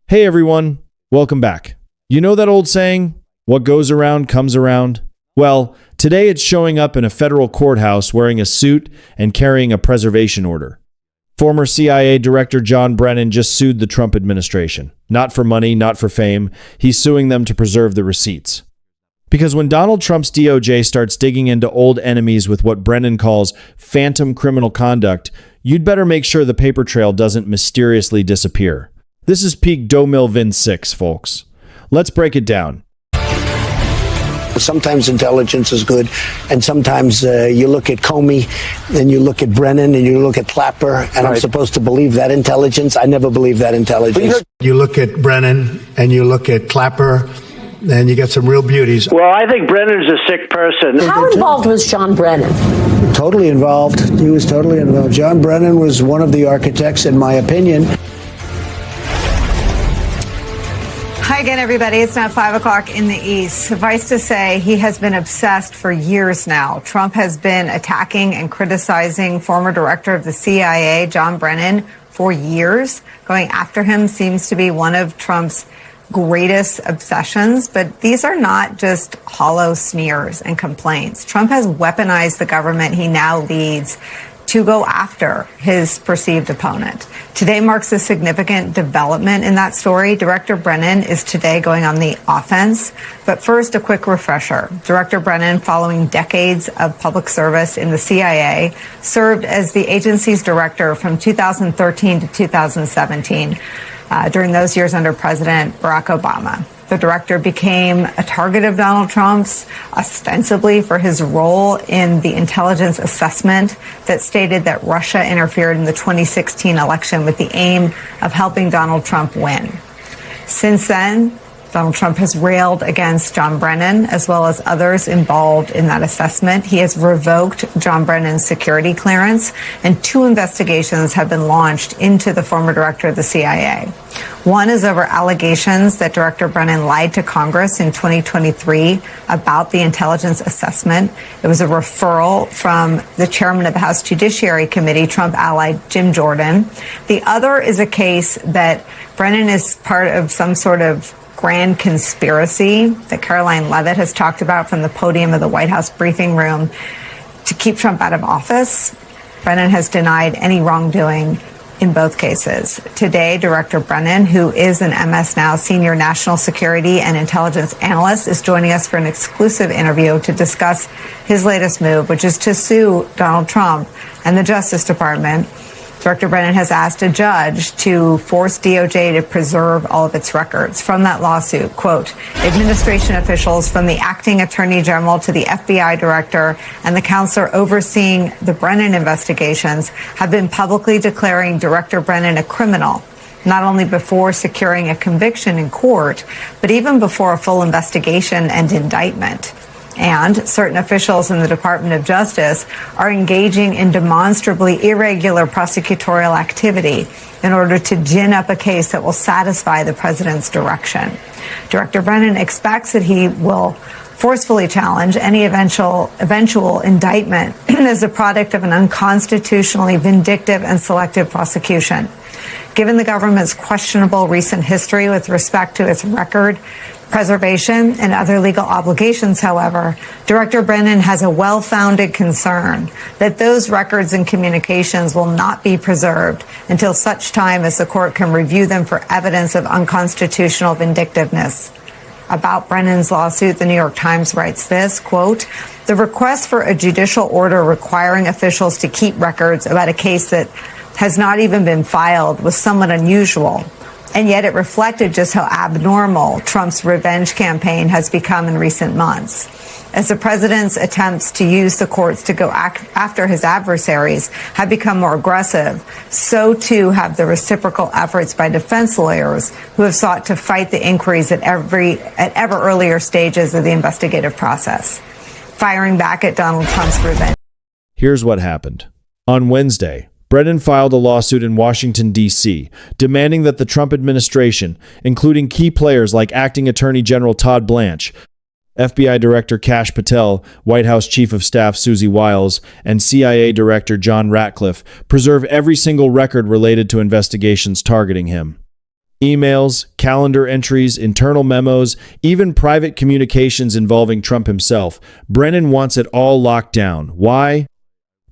Hey everyone, welcome back. You know that old saying, what goes around comes around? Well, today it's showing up in a federal courthouse wearing a suit and carrying a preservation order. Former CIA Director John Brennan just sued the Trump administration. Not for money, not for fame. He's suing them to preserve the receipts. Because when Donald Trump's DOJ starts digging into old enemies with what Brennan calls phantom criminal conduct, you'd better make sure the paper trail doesn't mysteriously disappear. This is peak Domil Vin 6, folks. Let's break it down. Sometimes intelligence is good, and sometimes you look at Comey, and you look at Brennan, and you look at Clapper, and right. I'm supposed to believe that intelligence? I never believe that intelligence. You look at Brennan, and you look at Clapper, and you get some real beauties. Well, I think Brennan's a sick person. How involved was John Brennan? Totally involved. He was totally involved. John Brennan was one of the architects, in my opinion. Hi again, everybody. It's now 5 o'clock in the East. Suffice to say, he has been obsessed for years now. Trump has been attacking and criticizing former director of the CIA, John Brennan, for years. Going after him seems to be one of Trump's greatest obsessions, but these are not just hollow smears and complaints. Trump has weaponized the government he now leads to go after his perceived opponent. Today marks a significant development in that story. Director Brennan is today going on the offense. But first, a quick refresher. Director Brennan, following decades of public service in the CIA, served as the agency's director from 2013 to 2017, during those years under President Barack Obama. The director became a target of Donald Trump's, ostensibly for his role in the intelligence assessment that stated that Russia interfered in the 2016 election with the aim of helping Donald Trump win. Since then, Donald Trump has railed against John Brennan as well as others involved in that assessment. He has revoked John Brennan's security clearance, and 2 investigations have been launched into the former director of the CIA. One is over allegations that Director Brennan lied to Congress in 2023 about the intelligence assessment. It was a referral from the chairman of the House Judiciary Committee, Trump ally Jim Jordan. The other is a case that Brennan is part of some sort of grand conspiracy that Caroline Leavitt has talked about from the podium of the White House briefing room to keep Trump out of office. Brennan has denied any wrongdoing in both cases. Today, Director Brennan, who is an MS Now senior national security and intelligence analyst, is joining us for an exclusive interview to discuss his latest move, which is to sue Donald Trump and the Justice Department. Director Brennan has asked a judge to force DOJ to preserve all of its records. From that lawsuit, quote, administration officials from the acting attorney general to the FBI director and the counselor overseeing the Brennan investigations have been publicly declaring Director Brennan a criminal, not only before securing a conviction in court, but even before a full investigation and indictment. And certain officials in the Department of Justice are engaging in demonstrably irregular prosecutorial activity in order to gin up a case that will satisfy the president's direction. Director Brennan expects that he will forcefully challenge any eventual indictment as a product of an unconstitutionally vindictive and selective prosecution. Given the government's questionable recent history with respect to its record preservation and other legal obligations, however, Director Brennan has a well-founded concern that those records and communications will not be preserved until such time as the court can review them for evidence of unconstitutional vindictiveness. About Brennan's lawsuit, the New York Times writes this, quote, the request for a judicial order requiring officials to keep records about a case that has not even been filed was somewhat unusual. And yet it reflected just how abnormal Trump's revenge campaign has become in recent months. As the president's attempts to use the courts to go after his adversaries have become more aggressive, so too have the reciprocal efforts by defense lawyers who have sought to fight the inquiries at ever earlier stages of the investigative process, firing back at Donald Trump's revenge. Here's what happened. On Wednesday, Brennan filed a lawsuit in Washington, D.C., demanding that the Trump administration, including key players like Acting Attorney General Todd Blanche, FBI Director Kash Patel, White House Chief of Staff Susie Wiles, and CIA Director John Ratcliffe, preserve every single record related to investigations targeting him. Emails, calendar entries, internal memos, even private communications involving Trump himself. Brennan wants it all locked down. Why?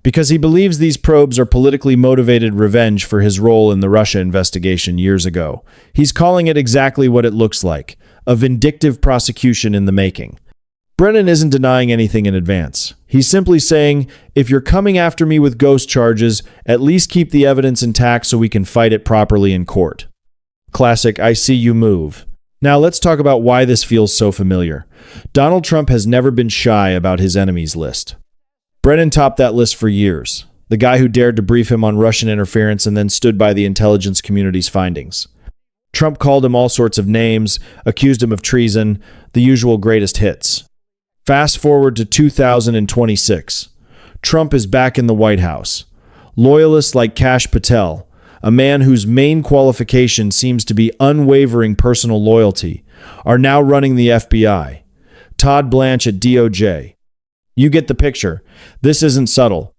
Because he believes these probes are politically motivated revenge for his role in the Russia investigation years ago. He's calling it exactly what it looks like, a vindictive prosecution in the making. Brennan isn't denying anything in advance. He's simply saying, if you're coming after me with ghost charges, at least keep the evidence intact so we can fight it properly in court. Classic, I see you move. Now let's talk about why this feels so familiar. Donald Trump has never been shy about his enemies list. Brennan topped that list for years, the guy who dared to brief him on Russian interference and then stood by the intelligence community's findings. Trump called him all sorts of names, accused him of treason, the usual greatest hits. Fast forward to 2026. Trump is back in the White House. Loyalists like Kash Patel, a man whose main qualification seems to be unwavering personal loyalty, are now running the FBI. Todd Blanche at DOJ. You get the picture. This isn't subtle.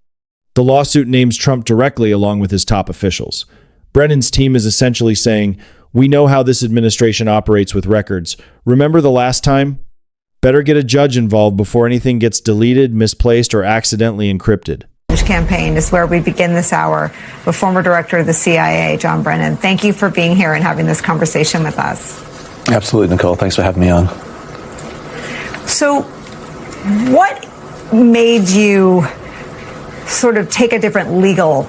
The lawsuit names Trump directly along with his top officials. Brennan's team is essentially saying, we know how this administration operates with records. Remember the last time? Better get a judge involved before anything gets deleted, misplaced, or accidentally encrypted. Campaign is where we begin this hour with former director of the CIA, John Brennan. Thank you for being here and having this conversation with us. Absolutely, Nicole. Thanks for having me on. So what made you sort of take a different legal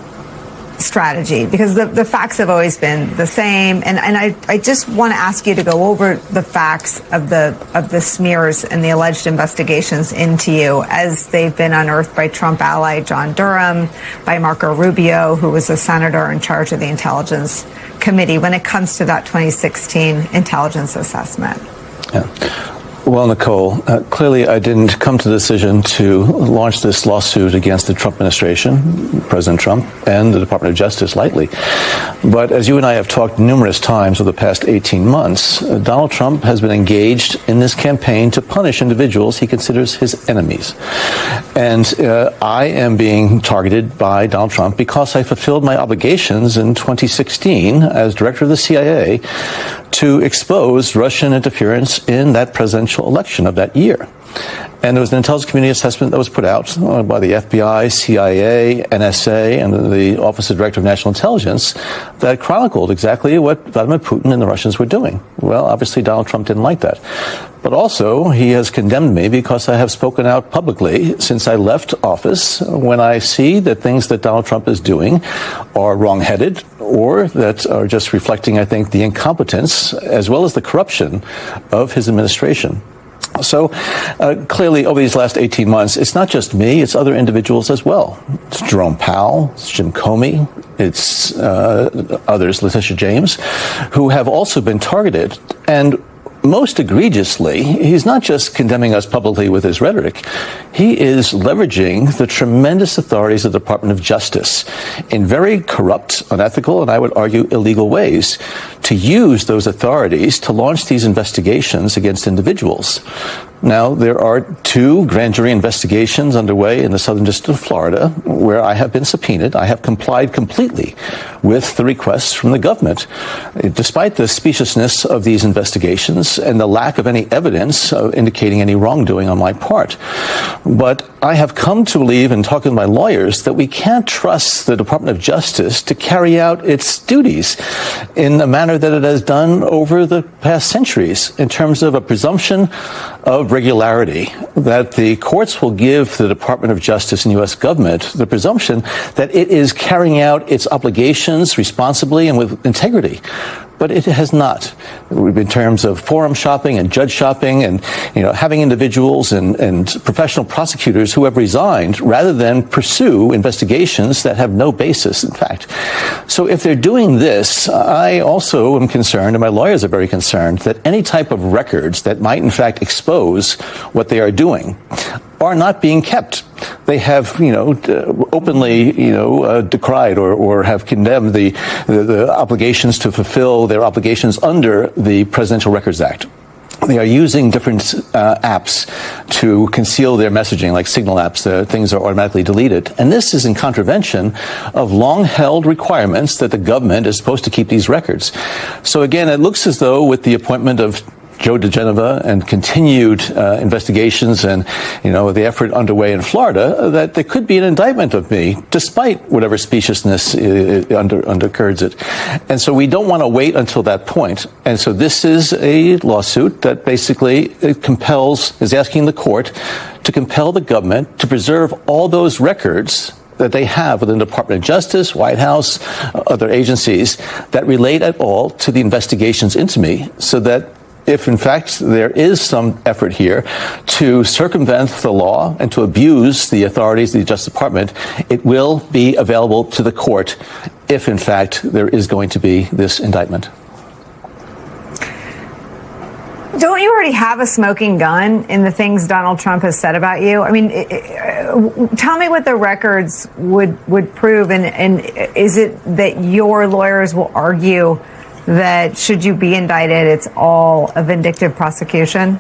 strategy? Because the facts have always been the same. And I just want to ask you to go over the facts of the smears and the alleged investigations into you as they've been unearthed by Trump ally John Durham, by Marco Rubio, who was a senator in charge of the Intelligence Committee when it comes to that 2016 intelligence assessment. Yeah. Well, Nicole, clearly I didn't come to the decision to launch this lawsuit against the Trump administration, President Trump, and the Department of Justice lightly. But as you and I have talked numerous times over the past 18 months, Donald Trump has been engaged in this campaign to punish individuals he considers his enemies. And I am being targeted by Donald Trump because I fulfilled my obligations in 2016 as director of the CIA to expose Russian interference in that presidential election of that year. And there was an intelligence community assessment that was put out by the FBI, CIA, NSA, and the Office of Director of National Intelligence that chronicled exactly what Vladimir Putin and the Russians were doing. Well, obviously Donald Trump didn't like that. But also, he has condemned me because I have spoken out publicly since I left office when I see that things that Donald Trump is doing are wrong-headed or that are just reflecting, I think, the incompetence as well as the corruption of his administration. So clearly, over these last 18 months, it's not just me, it's other individuals as well. It's Jerome Powell, it's Jim Comey, it's others, Letitia James, who have also been targeted. And most egregiously, he's not just condemning us publicly with his rhetoric. He is leveraging the tremendous authorities of the Department of Justice in very corrupt, unethical, and I would argue illegal ways to use those authorities to launch these investigations against individuals. Now, there are 2 grand jury investigations underway in the Southern District of Florida where I have been subpoenaed. I have complied completely with the requests from the government. Despite the speciousness of these investigations and the lack of any evidence indicating any wrongdoing on my part. But I have come to believe, in talking to my lawyers, that we can't trust the Department of Justice to carry out its duties in a manner that it has done over the past centuries in terms of a presumption of regularity, that the courts will give the Department of Justice and U.S. government the presumption that it is carrying out its obligations responsibly and with integrity. But it has not, in terms of forum shopping and judge shopping and, having individuals and professional prosecutors who have resigned rather than pursue investigations that have no basis, in fact. So if they're doing this, I also am concerned, and my lawyers are very concerned, that any type of records that might, in fact, expose what they are doing are not being kept. They have, openly, decried or have condemned the obligations to fulfill their obligations under the Presidential Records Act. They are using different apps to conceal their messaging, like Signal apps. Things are automatically deleted. And this is in contravention of long-held requirements that the government is supposed to keep these records. So again, it looks as though with the appointment of Joe DeGenova and continued investigations and, the effort underway in Florida, that there could be an indictment of me, despite whatever speciousness undergirds it. And so we don't want to wait until that point. And so this is a lawsuit that basically is asking the court to compel the government to preserve all those records that they have within the Department of Justice, White House, other agencies that relate at all to the investigations into me, so that if, in fact, there is some effort here to circumvent the law and to abuse the authorities of the Justice Department, it will be available to the court if, in fact, there is going to be this indictment. Don't you already have a smoking gun in the things Donald Trump has said about you? I mean, tell me what the records would prove, and is it that your lawyers will argue that should you be indicted, it's all a vindictive prosecution?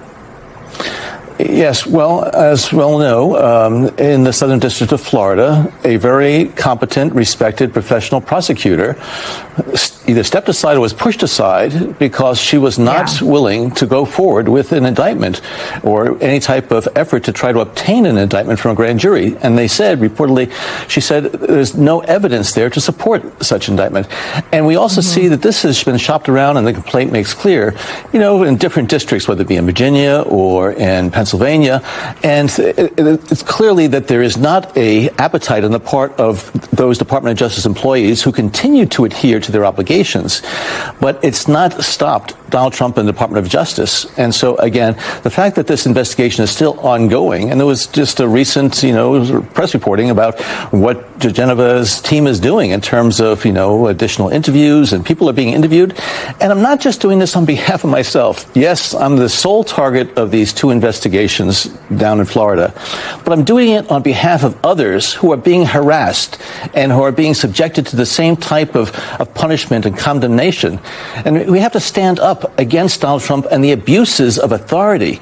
Yes, well, as we all know, in the Southern District of Florida, a very competent, respected professional prosecutor either stepped aside or was pushed aside because she was not willing to go forward with an indictment or any type of effort to try to obtain an indictment from a grand jury. And they said, reportedly, she said, there's no evidence there to support such indictment. And we also see that this has been shopped around, and the complaint makes clear, in different districts, whether it be in Virginia or in Pennsylvania, and it's clearly that there is not a appetite on the part of those Department of Justice employees who continue to adhere to their obligations. But it's not stopped Donald Trump and the Department of Justice. And so, again, the fact that this investigation is still ongoing, and there was just a recent, press reporting about what Genova's team is doing in terms of, additional interviews, and people are being interviewed. And I'm not just doing this on behalf of myself. Yes, I'm the sole target of these two investigations down in Florida, but I'm doing it on behalf of others who are being harassed and who are being subjected to the same type of punishment and condemnation. And we have to stand up against Donald Trump and the abuses of authority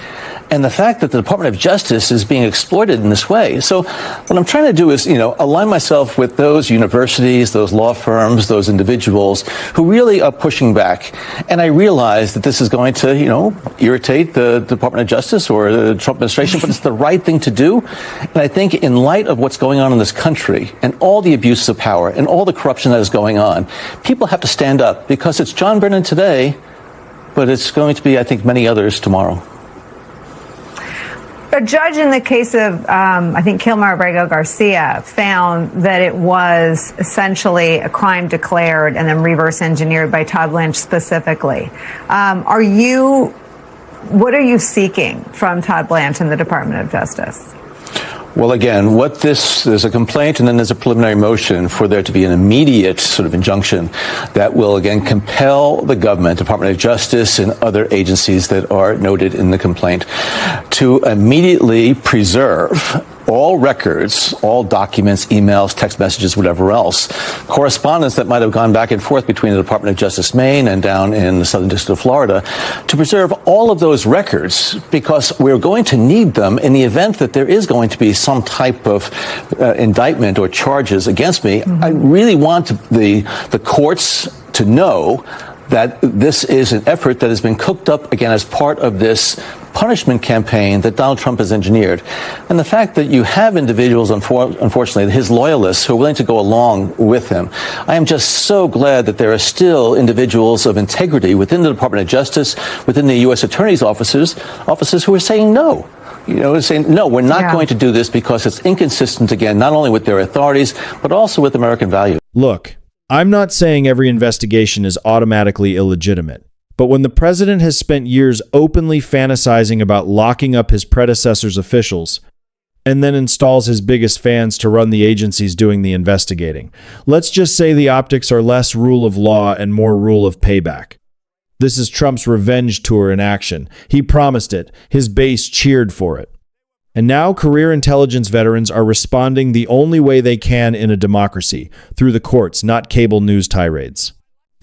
and the fact that the Department of Justice is being exploited in this way. So what I'm trying to do is, align myself with those universities, those law firms, those individuals who really are pushing back. And I realize that this is going to, irritate the Department of Justice or the Trump administration, but it's the right thing to do. And I think in light of what's going on in this country and all the abuses of power and all the corruption that is going on, people have to stand up, because it's John Brennan today, but it's going to be, I think, many others tomorrow. A judge in the case of, I think, Kilmer Abrego Garcia found that it was essentially a crime declared and then reverse engineered by Todd Blanche specifically. What are you seeking from Todd Blanche and the Department of Justice? Well, again, there's a complaint and then there's a preliminary motion for there to be an immediate sort of injunction that will, again, compel the government, Department of Justice, and other agencies that are noted in the complaint to immediately preserve all records, all documents, emails, text messages, whatever else, correspondence that might have gone back and forth between the Department of Justice, Maine, and down in the Southern District of Florida, to preserve all of those records, because we're going to need them in the event that there is going to be some type of indictment or charges against me. I really want the courts to know that this is an effort that has been cooked up, again, as part of this punishment campaign that Donald Trump has engineered. And the fact that you have individuals, unfortunately, his loyalists, who are willing to go along with him. I am just so glad that there are still individuals of integrity within the Department of Justice, within the U.S. Attorney's offices who are saying no. Saying, no, we're not going to do this because it's inconsistent, again, not only with their authorities, but also with American values. Look, I'm not saying every investigation is automatically illegitimate. But when the president has spent years openly fantasizing about locking up his predecessor's officials and then installs his biggest fans to run the agencies doing the investigating, let's just say the optics are less rule of law and more rule of payback. This is Trump's revenge tour in action. He promised it. His base cheered for it. And now career intelligence veterans are responding the only way they can in a democracy, through the courts, not cable news tirades.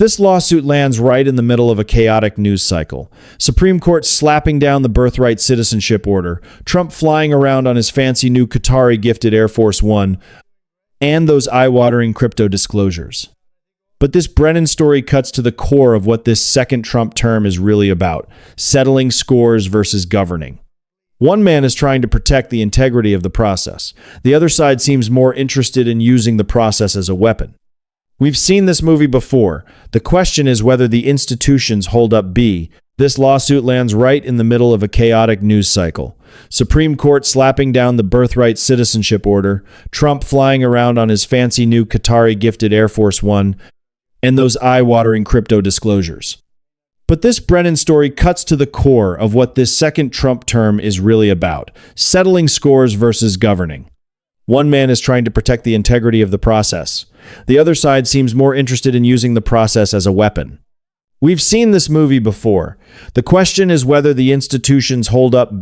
This lawsuit lands right in the middle of a chaotic news cycle. Supreme Court slapping down the birthright citizenship order, Trump flying around on his fancy new Qatari-gifted Air Force One, and those eye-watering crypto disclosures. But this Brennan story cuts to the core of what this second Trump term is really about: settling scores versus governing. One man is trying to protect the integrity of the process. The other side seems more interested in using the process as a weapon. We've seen this movie before. The question is whether the institutions hold up. This lawsuit lands right in the middle of a chaotic news cycle. Supreme Court slapping down the birthright citizenship order, Trump flying around on his fancy new Qatari-gifted Air Force One, and those eye-watering crypto disclosures. But this Brennan story cuts to the core of what this second Trump term is really about: settling scores versus governing. One man is trying to protect the integrity of the process. The other side seems more interested in using the process as a weapon. We've seen this movie before. The question is whether the institutions hold up.